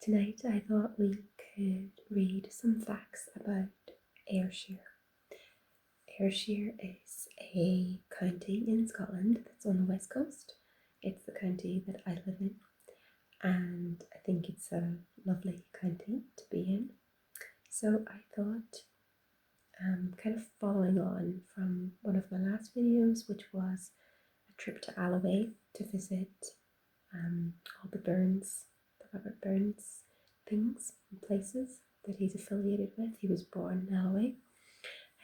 Tonight I thought we could read some facts about Ayrshire. Ayrshire is a county in Scotland that's on the west coast. It's the county that I live in, and I think it's a lovely county to be in. So I thought, kind of following on from one of my last videos, which was a trip to Alloway to visit all the Robert Burns things and places that he's affiliated with. He was born in Alloway.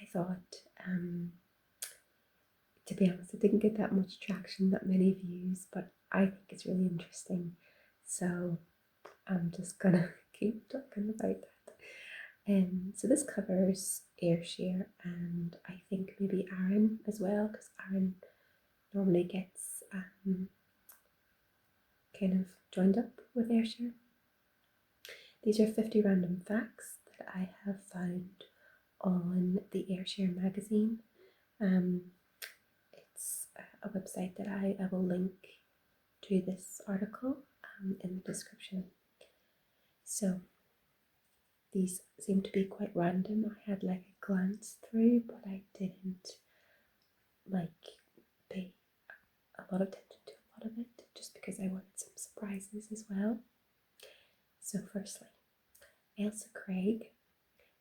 I thought, to be honest, it didn't get that much traction, that many views, but I think it's really interesting. So I'm just gonna keep talking about that. So this covers Ayrshire and I think maybe Arran as well, because Arran normally gets kind of joined up with Ayrshire. These are 50 random facts that I have found on the Ayrshire magazine. It's a website that I will link to this article in the description. So these seem to be quite random. I had like a glance through, but I didn't pay a lot of attention to a lot of it, just because I wanted some surprises as well. So firstly, Ailsa Craig,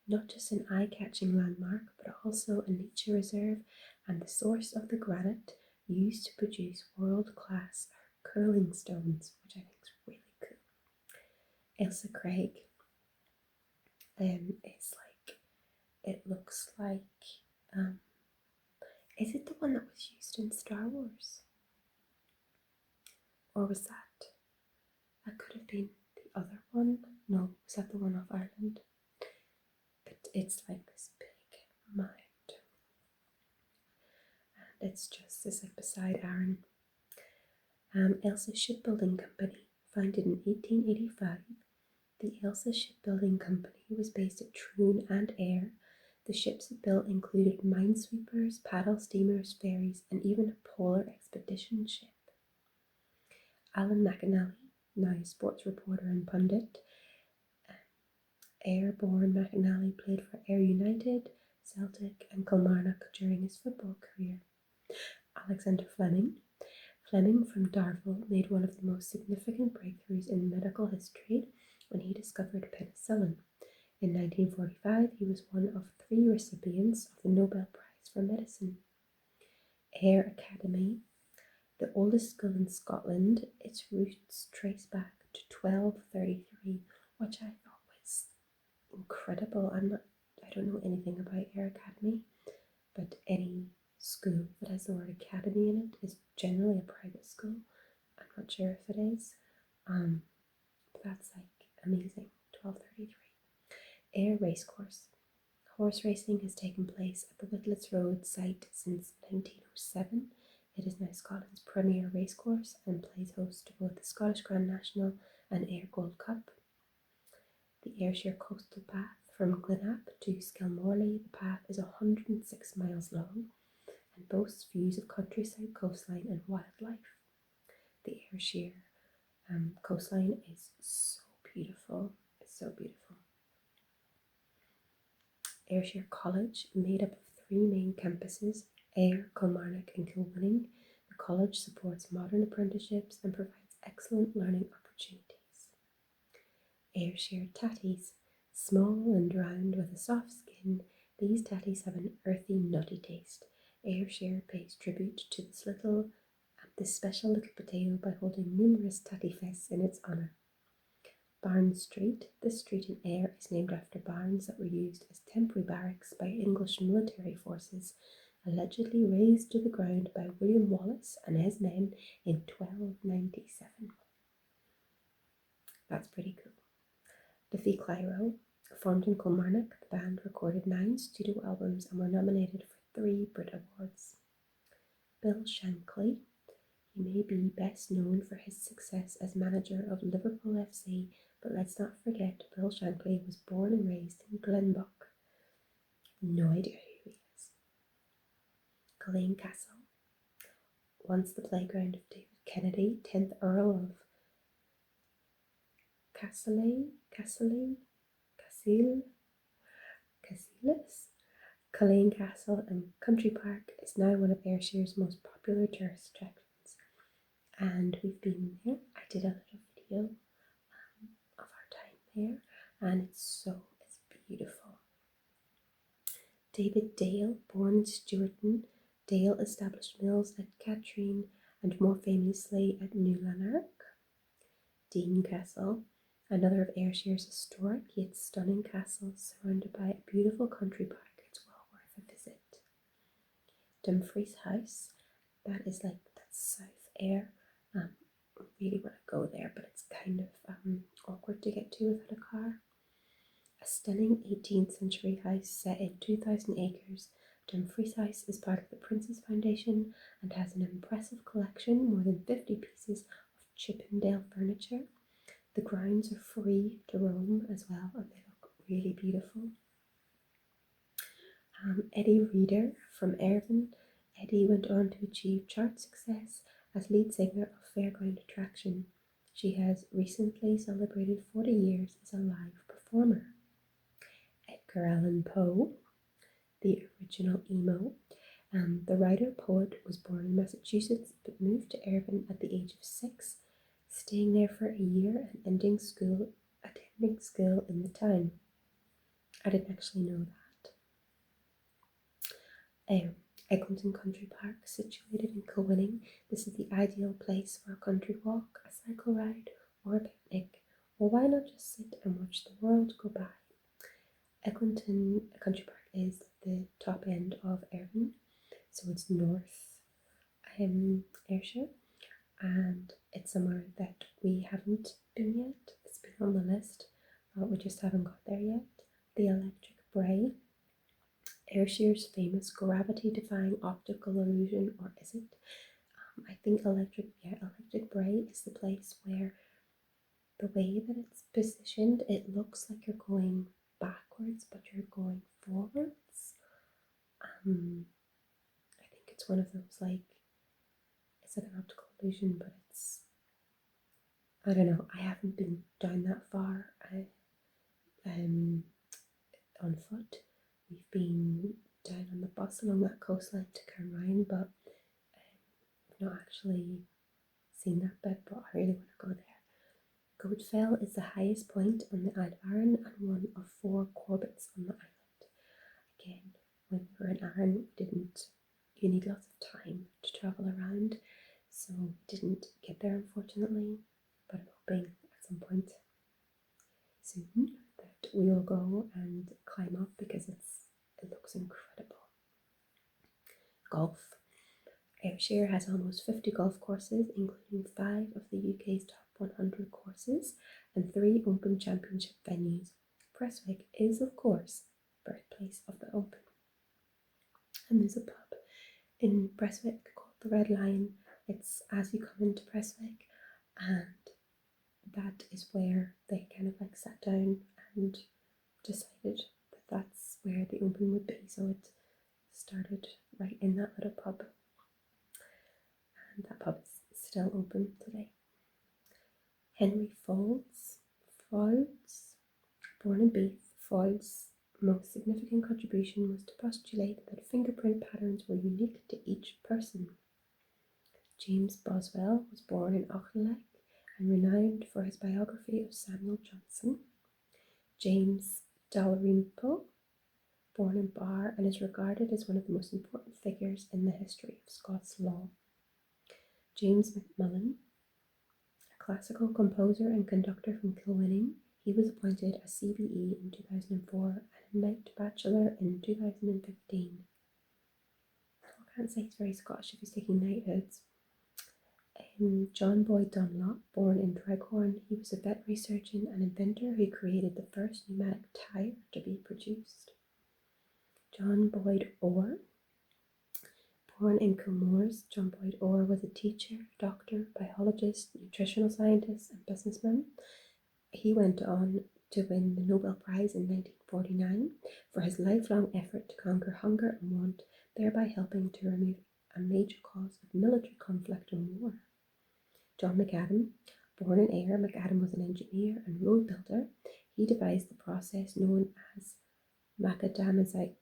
not just an eye-catching landmark, but also a nature reserve and the source of the granite used to produce world-class curling stones, which I think is really cool. Ailsa Craig is like, it looks like, is it the one that was used in Star Wars? Or was that could have been the other one? No, was that the one off Ireland? But it's like this big mound. And it's just beside Arran. Ailsa Shipbuilding Company, founded in 1885. The Ailsa Shipbuilding Company was based at Troon and Ayr. The ships it built included minesweepers, paddle steamers, ferries, and even a polar expedition ship. Alan McAnally, now a sports reporter and pundit. Ayr-born McAnally played for Ayr United, Celtic, and Kilmarnock during his football career. Alexander Fleming. Fleming from Darvel made one of the most significant breakthroughs in medical history when he discovered penicillin. In 1945, he was one of 3 recipients of the Nobel Prize for Medicine. Ayr Academy, the oldest school in Scotland, its roots trace back to 1233, which I thought was incredible. I don't know anything about Ayr Academy, but any school that has the word academy in it is generally a private school. I'm not sure if it is, but that's like amazing. 1233. Ayr Racecourse. Horse racing has taken place at the Whitlets Road site since 1907. It is now Scotland's premier racecourse and plays host to both the Scottish Grand National and Ayr Gold Cup. The Ayrshire Coastal Path from Glenapp to Skelmorley. The path is 106 miles long and boasts views of countryside, coastline and wildlife. The Ayrshire coastline is so beautiful. It's so beautiful. Ayrshire College, made up of 3 main campuses, Ayr, Kilmarnock and Kilwinning. The college supports modern apprenticeships and provides excellent learning opportunities. Ayrshire Tatties, small and round with a soft skin, these tatties have an earthy, nutty taste. Ayrshire pays tribute to this special little potato by holding numerous tatty fests in its honour. Barnes Street. This street in Ayr is named after barns that were used as temporary barracks by English military forces, allegedly razed to the ground by William Wallace and his men in 1297. That's pretty cool. Duffy Clyro, formed in Kilmarnock, the band recorded 9 studio albums and were nominated for 3 Brit Awards. Bill Shankly. He may be best known for his success as manager of Liverpool FC, but let's not forget Bill Shankly was born and raised in Glenbock. No idea who he is. Culzean Castle. Once the playground of David Kennedy, 10th Earl of Cassilis, Culzean Castle and Country Park is now one of Ayrshire's most popular tourist attractions, and we've been there. I did a little video of our time there, and it's beautiful. David Dale, born in Stewarton, Dale established mills at Katrine and more famously at New Lanark. Dean Castle, another of Ayrshire's historic yet stunning castles surrounded by a beautiful country park. It's well worth a visit. Dumfries House, that's South Ayr. I really want to go there, but it's kind of awkward to get to without a car. A stunning 18th century house set in 2,000 acres, Dumfries House is part of the Prince's Foundation and has an impressive collection, more than 50 pieces of Chippendale furniture. The grounds are free to roam as well, and they look really beautiful. Eddie Reader from Irvine. Eddie went on to achieve chart success as lead singer of Fairground Attraction. She has recently celebrated 40 years as a live performer. Edgar Allan Poe, the original emo. The writer-poet was born in Massachusetts but moved to Irvine at the age of 6, staying there for a year and attending school in the town. I didn't actually know that. Eglinton Country Park, situated in Kilwinning. This is the ideal place for a country walk, a cycle ride, or a picnic, or why not just sit and watch the world go by. Eglinton Country Park is the top end of Irvine, so it's north Ayrshire, and it's somewhere that we haven't been yet. It's been on the list, but we just haven't got there yet. The Electric Brae, Ayrshire's famous gravity-defying optical illusion, or is it? I think Electric Brae is the place where the way that it's positioned, it looks like you're going backwards, but you're going forwards. I think it's one of those it's like an optical illusion, but I don't know. I haven't been down that far on foot. We've been down on the bus along that coastline to Cairnryan, but I've not actually seen that bit, but I really want to go there. Goatfell is the highest point on the Isle of Arran and one of 4 Corbetts on the island. Again, when we were in Arran, you need lots of time to travel around, so didn't get there unfortunately, but I'm hoping at some point soon that we will go and climb up because it looks incredible. Golf. Ayrshire has almost 50 golf courses, including 5 of the UK's top 100 courses and 3 Open Championship venues. Prestwick is, of course, birthplace of the Open. And there's a pub in Prestwick called the Red Lion. It's as you come into Prestwick, and that is where they kind of sat down and decided that that's where the Open would be. So it started right in that little pub, and that pub is still open today. Henry Fauld's, born in Beith, Fauld's most significant contribution was to postulate that fingerprint patterns were unique to each person. James Boswell was born in Auchinleck and renowned for his biography of Samuel Johnson. James Dalrymple, born in Barr, and is regarded as one of the most important figures in the history of Scots law. James McMullen, a classical composer and conductor from Kilwinning, he was appointed a CBE in 2004 and a Knight Bachelor in 2015. I can't say he's very Scottish if he's taking knighthoods. John Boyd Dunlop, born in Dreghorn, he was a veterinary surgeon and inventor who created the first pneumatic tyre to be produced. John Boyd Orr, born in Kilmoors, John Boyd Orr was a teacher, doctor, biologist, nutritional scientist, and businessman. He went on to win the Nobel Prize in 1949 for his lifelong effort to conquer hunger and want, thereby helping to remove a major cause of military conflict and war. John McAdam, Born in Ayr, McAdam was an engineer and road builder. He devised the process known as macadamization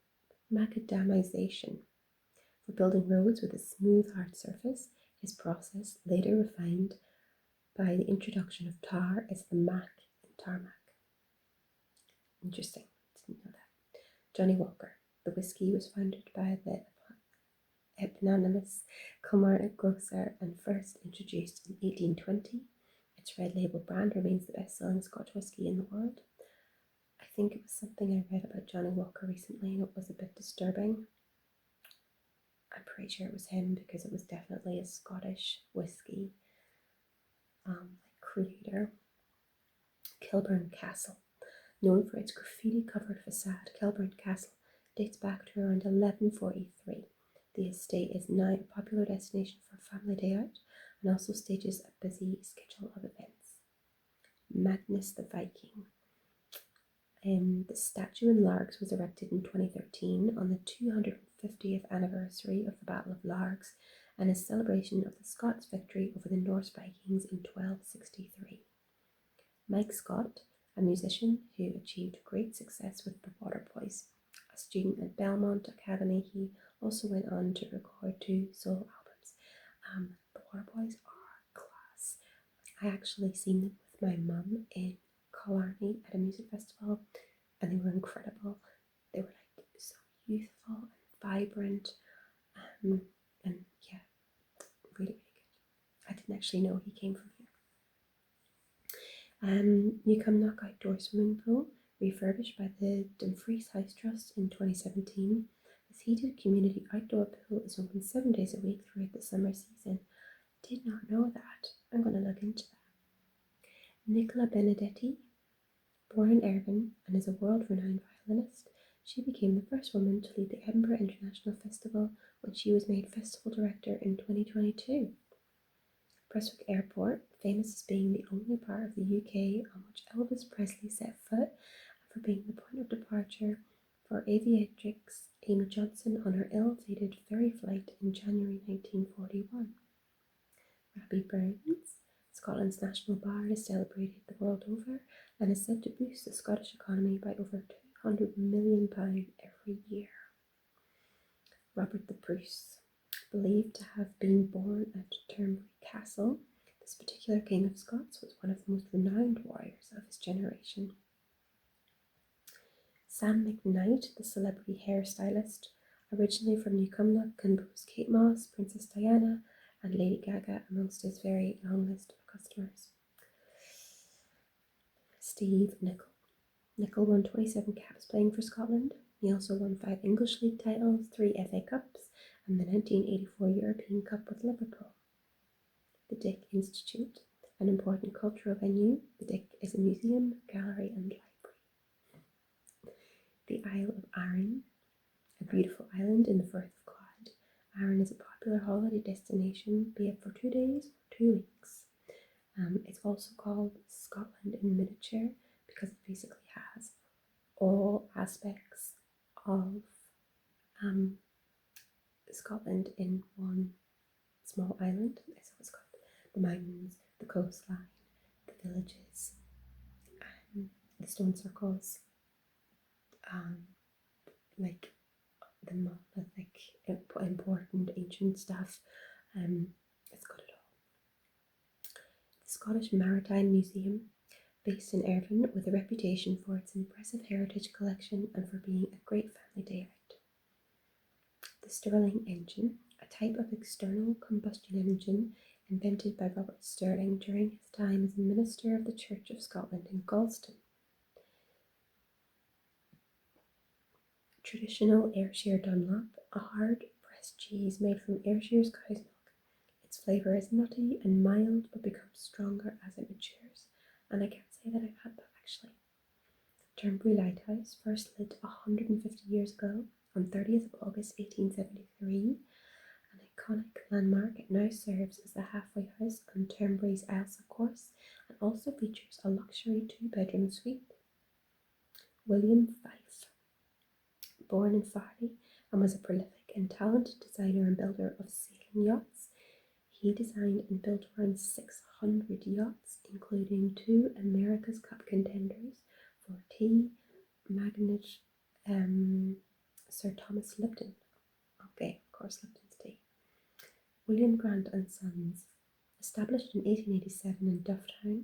for building roads with a smooth, hard surface. His process, later refined by the introduction of tar, is the mac in tarmac. Interesting, didn't know that. Johnny Walker. The whiskey was founded by the eponymous Kilmarnock grocer and first introduced in 1820. Its red label brand remains the best-selling Scotch whisky in the world. I think it was something I read about Johnny Walker recently and it was a bit disturbing. I'm pretty sure it was him because it was definitely a Scottish whisky creator. Kilburn Castle. Known for its graffiti-covered facade, Kilburn Castle dates back to around 1143. The estate is now a popular destination for a family day out and also stages a busy schedule of events. Magnus the Viking. The statue in Largs was erected in 2013 on the 250th anniversary of the Battle of Largs and a celebration of the Scots' victory over the Norse Vikings in 1263. Mike Scott, a musician who achieved great success with the Waterboys. A student at Belmont Academy, he also went on to record 2 solo albums. The Waterboys are class. I actually seen them with my mum in Killarney at a music festival and they were incredible. They were like so youthful and vibrant and yeah, really, really good. I didn't actually know he came from here. Newcombe Outdoor Swimming Pool, refurbished by the Dumfries House Trust in 2017. This heated community outdoor pool is open 7 days a week throughout the summer season. Did not know that. I'm going to look into that. Nicola Benedetti, born in Ervin and is a world-renowned violinist, she became the first woman to lead the Edinburgh International Festival when she was made festival director in 2022. Prestwick Airport, famous as being the only part of the UK on which Elvis Presley set foot and for being the point of departure for aviatrix Amy Johnson on her ill-fated ferry flight in January 1941. Robbie Burns, Scotland's national bard, is celebrated the world over and is said to boost the Scottish economy by over £200 million every year. Robert the Bruce, believed to have been born at Turnberry Castle. This particular King of Scots was one of the most renowned warriors of his generation. Sam McKnight, the celebrity hairstylist, originally from Newcombe, composed Kate Moss, Princess Diana, and Lady Gaga amongst his very long list of customers. Steve Nicol. Nicol won 27 caps playing for Scotland. He also won 5 English League titles, 3 FA Cups, and the 1984 European Cup with Liverpool. The Dick Institute, an important cultural venue. The Dick is a museum, gallery, and library. The Isle of Arran, a beautiful island in the Firth of Clyde. Arran is a popular holiday destination, be it for 2 days or 2 weeks. It's also called Scotland in miniature because it basically has all aspects of Scotland in one small island. So it's got the mountains, the coastline, the villages, and the stone circles, like the monolithic, important ancient stuff. It's got it all. The Scottish Maritime Museum, based in Ervin, with a reputation for its impressive heritage collection and for being a great family day out. The Stirling engine, a type of external combustion engine invented by Robert Stirling during his time as a minister of the Church of Scotland in Galston. Traditional Ayrshire Dunlop, a hard pressed cheese made from Ayrshire's cow's milk. Its flavour is nutty and mild but becomes stronger as it matures, and I can't say that I've had that actually. Turnberry Lighthouse, first lit 150 years ago on 30th of August 1873, an iconic landmark. It now serves as the halfway house on Turnberry's Ailsa course and also features a luxury 2-bedroom suite. William Fife, born in Farley and was a prolific and talented designer and builder of sailing yachts. He designed and built around 600 yachts, including 2 America's Cup contenders for tea magnate Sir Thomas Lipton. Okay, of course, Lipton's tea. William Grant and Sons. Established in 1887 in Dufftown,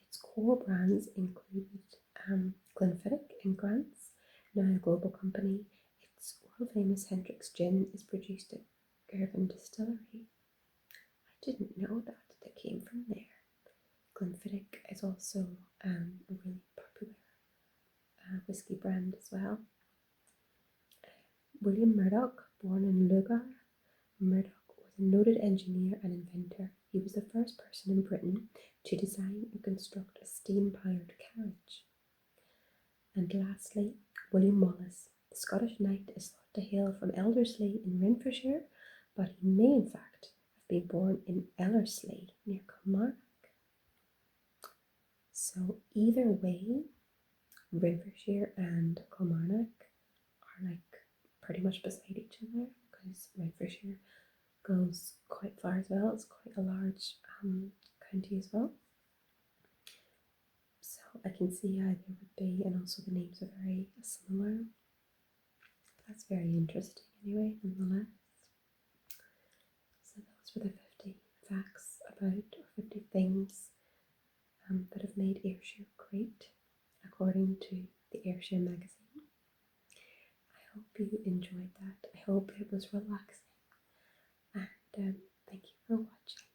its core brands included Glenfiddich and Grant's, now a global company. Its world-famous Hendrick's gin is produced at Girvan Distillery. I didn't know that it came from there. Glenfiddich is also a really popular whiskey brand as well. William Murdoch, born in Lugar, Murdoch was a noted engineer and inventor. He was the first person in Britain to design and construct a steam-powered carriage. And lastly, William Wallace. The Scottish knight is thought to hail from Elderslie in Renfrewshire, but he may in fact have been born in Ellerslie near Kilmarnock. So either way, Renfrewshire and Kilmarnock are like pretty much beside each other, because Renfrewshire goes quite far as well. It's quite a large county as well. So I can see how there would be, and also the names are very similar. That's very interesting anyway, nonetheless. So those were the 50 facts about, or 50 things that have made Ayrshire great, according to the Ayrshire magazine. I hope you enjoyed that. I hope it was relaxing. And thank you for watching.